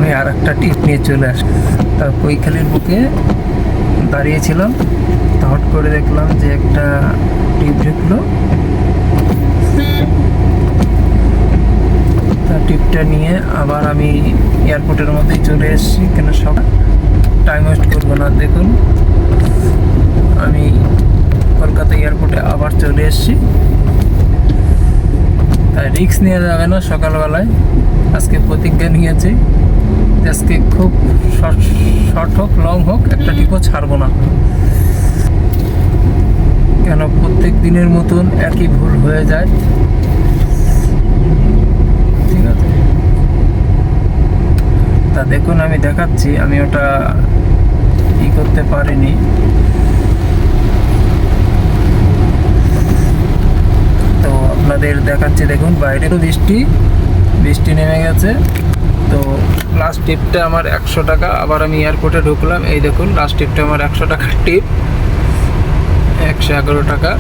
আমি আর একটা টিপ নিয়ে চলে আসি। তা কৈখালির বুকে দাঁড়িয়েছিলাম, তা হট করে দেখলাম যে একটা টিপ ঢুকলো। তা টিপটা নিয়ে আবার আমি এয়ারপোর্টের মধ্যেই চলে এসেছি, কেন সবাই টাইম ওয়েস্ট করবো না। দেখুন আমি কলকাতা এয়ারপোর্টে আবার চলে এসেছি। তাই রিস্ক নেওয়া যাবে না সকালবেলায়। আজকে প্রতিজ্ঞা নিয়েছি যে আজকে খুব শর্ট হোক লং হোক একটা টিপও ছাড়বো না, কেন প্রত্যেক দিনের মতন একই ভুল হয়ে যায়। ঠিক আছে, তা দেখুন আমি দেখাচ্ছি, আমি ওটা ই করতে পারিনি। তো আপনাদের দেখাচ্ছি, দেখুন বাইরেও বৃষ্টি নেমে গেছে। তো লাস্ট টিপটা আমার 100 টাকা। আবার আমি এয়ারপোর্টে ঢুকলাম, এই দেখুন লাস্ট টিপটা আমার 100 টাকার টিপ, 111 টাকা।